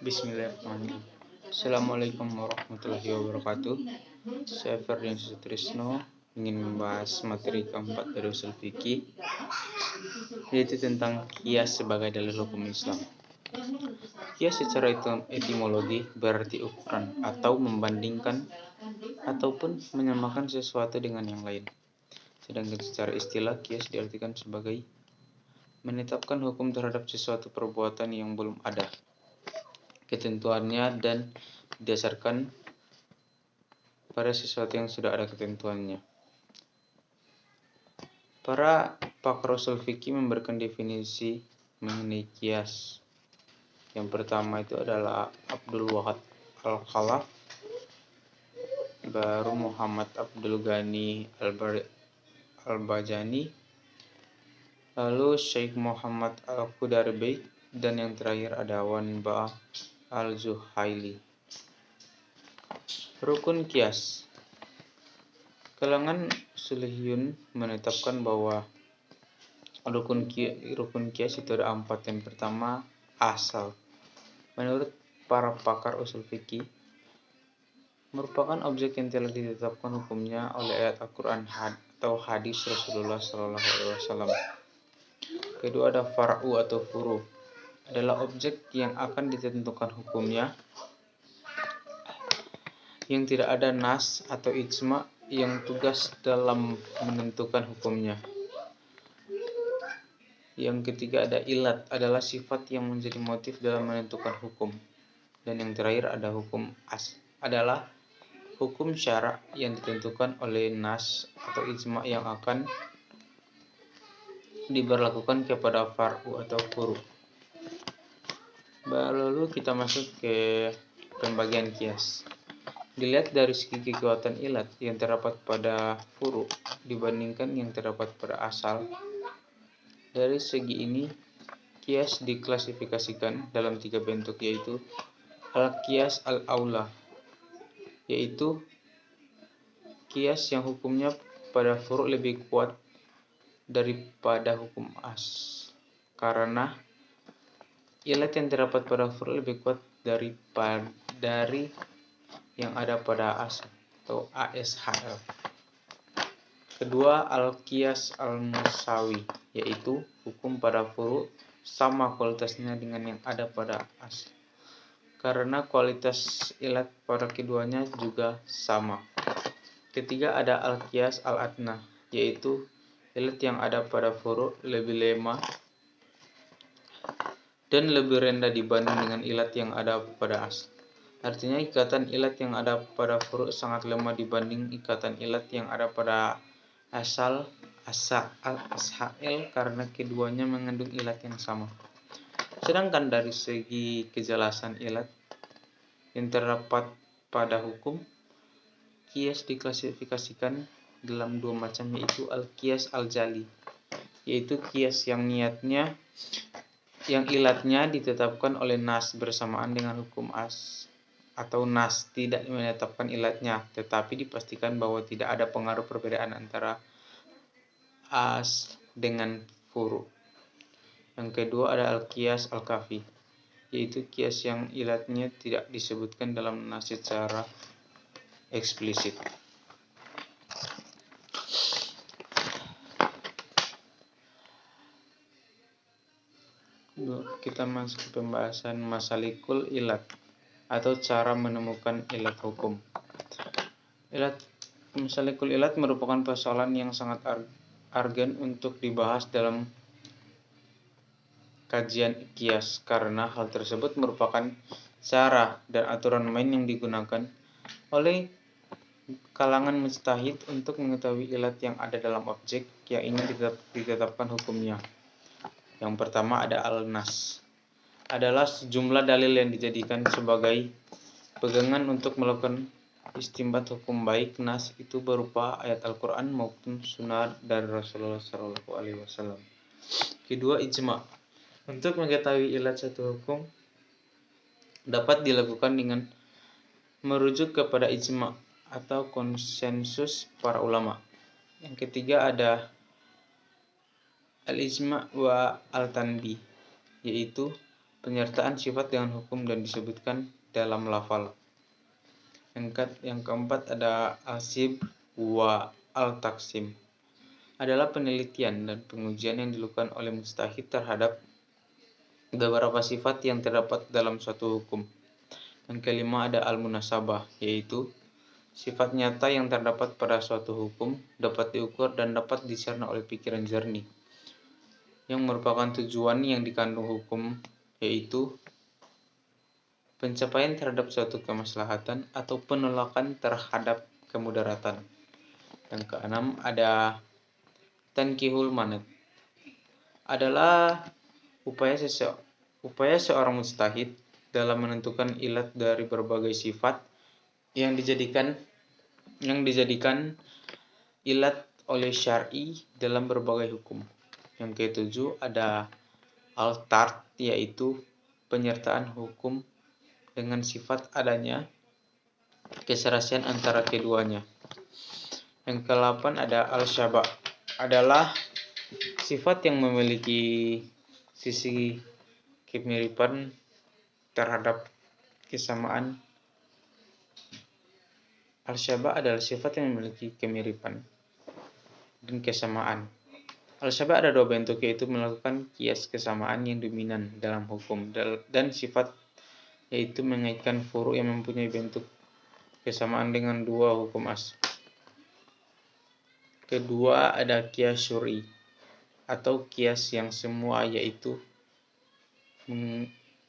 Bismillahirrahmanirrahim. Assalamualaikum warahmatullahi wabarakatuh. Saya Ferdian Sutrisno ingin membahas materi keempat dari usul fikih, yaitu tentang kias sebagai dalil hukum Islam. Kias secara etimologi berarti ukuran atau membandingkan ataupun menyamakan sesuatu dengan yang lain. Sedangkan secara istilah kias diartikan sebagai menetapkan hukum terhadap sesuatu perbuatan yang belum ada ketentuannya dan didasarkan pada sesuatu yang sudah ada ketentuannya. Para pakar usul fikih memberikan definisi mengenai kias. Yang pertama itu adalah Abdul Wahab Al-Khalaf, baru Muhammad Abdul Ghani Al-Bajani, lalu Syekh Muhammad Al-Qudarbi, dan yang terakhir ada Wanba Al-Zuhaili. Rukun kias. Kalangan usuliyun menetapkan bahwa rukun kias itu ada 4. Yang pertama, asal. Menurut para pakar usul fikih, merupakan objek yang telah ditetapkan hukumnya oleh ayat Al-Quran atau hadis Rasulullah SAW. Kedua ada far'u atau furu, adalah objek yang akan ditentukan hukumnya, yang tidak ada nas atau ijma yang tugas dalam menentukan hukumnya. Yang ketiga ada ilat, adalah sifat yang menjadi motif dalam menentukan hukum. Dan yang terakhir ada adalah hukum syara yang ditentukan oleh nas atau ijma yang akan diberlakukan kepada far'u atau furu. Lalu kita masuk ke pembagian kias. Dilihat dari segi kekuatan ilat yang terdapat pada furu dibandingkan yang terdapat pada asal. Dari segi ini, kias diklasifikasikan dalam 3 bentuk, yaitu al-kias al-aula, yaitu kias yang hukumnya pada furu lebih kuat daripada hukum karena ilat yang terdapat pada furu lebih kuat dari yang ada pada asal atau ASHL. Kedua, al-qiyas al-musawi, yaitu hukum pada furu sama kualitasnya dengan yang ada pada asal, karena kualitas ilat pada keduanya juga sama. Ketiga, ada al-qiyas al-adna, yaitu ilat yang ada pada furu lebih lemah dan lebih rendah dibanding dengan ilat yang ada pada asal. Artinya ikatan ilat yang ada pada furu sangat lemah dibanding ikatan ilat yang ada pada asal karena keduanya mengandung ilat yang sama. Sedangkan dari segi kejelasan ilat yang terdapat pada hukum, kias diklasifikasikan dalam 2 macam, yaitu al-kias al-jali, yaitu kias yang ilatnya ditetapkan oleh nas bersamaan dengan hukum atau nas tidak menetapkan ilatnya, tetapi dipastikan bahwa tidak ada pengaruh perbedaan antara dengan furu. Yang kedua ada al-qiyas al-kafi, yaitu kias yang ilatnya tidak disebutkan dalam nas secara eksplisit. Kita masuk ke pembahasan masalikul ilat atau cara menemukan ilat hukum. Masalikul ilat merupakan persoalan yang sangat argen untuk dibahas dalam kajian kias, karena hal tersebut merupakan cara dan aturan main yang digunakan oleh kalangan mujtahid untuk mengetahui ilat yang ada dalam objek yang ingin ditetapkan hukumnya. Yang pertama ada al-nas, adalah sejumlah dalil yang dijadikan sebagai pegangan untuk melakukan istinbat hukum, baik nas itu berupa ayat Al-Quran maupun sunnah dari Rasulullah SAW. Kedua, ijma. Untuk mengetahui ilat satu hukum dapat dilakukan dengan merujuk kepada ijma atau konsensus para ulama. Yang ketiga ada al-ijma wa al-tanbih, yaitu penyertaan sifat dengan hukum dan disebutkan dalam lafal. Yang keempat ada al-sibr wa al-taksim. Adalah penelitian dan pengujian yang dilakukan oleh mujtahid terhadap beberapa sifat yang terdapat dalam suatu hukum. Yang kelima ada al-munasabah, yaitu sifat nyata yang terdapat pada suatu hukum dapat diukur dan dapat dicerna oleh pikiran jernih, yang merupakan tujuan yang dikandung hukum, yaitu pencapaian terhadap suatu kemaslahatan atau penolakan terhadap kemudaratan. Yang keenam ada tankihul manat, adalah upaya seorang mujtahid dalam menentukan ilat dari berbagai sifat yang dijadikan ilat oleh syar'i dalam berbagai hukum. Yang ketujuh ada al-tart, yaitu penyertaan hukum dengan sifat adanya keserasian antara keduanya. Yang ke-8 ada al-syaba, adalah sifat yang memiliki sisi kemiripan terhadap kesamaan. Al-syaba adalah sifat yang memiliki kemiripan dan kesamaan. Al-syaba ada dua bentuk, yaitu melakukan kias kesamaan yang dominan dalam hukum, dan sifat yaitu mengaitkan furu' yang mempunyai bentuk kesamaan dengan dua hukum asal. Kedua ada kias syur'i atau kias yang semua, yaitu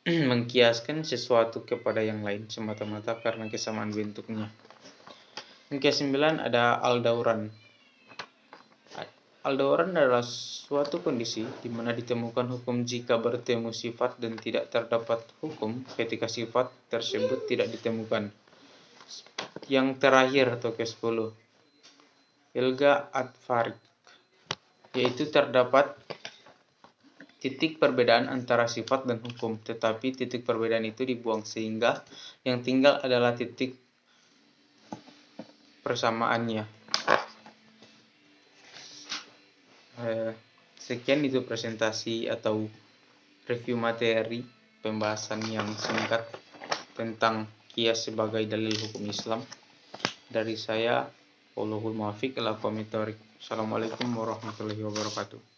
mengkiaskan sesuatu kepada yang lain semata-mata karena kesamaan bentuknya. Yang ke-9 ada al-dauran. Al-dauran adalah suatu kondisi di mana ditemukan hukum jika bertemu sifat dan tidak terdapat hukum ketika sifat tersebut tidak ditemukan. Yang terakhir atau ke-10, ilga at-farik, yaitu terdapat titik perbedaan antara sifat dan hukum, tetapi titik perbedaan itu dibuang sehingga yang tinggal adalah titik persamaannya. Sekian itu presentasi atau review materi pembahasan yang singkat tentang qiyas sebagai dalil hukum Islam dari saya. Wallahul muwaffiq ila aqwamit thoriq. Assalamualaikum warahmatullahi wabarakatuh.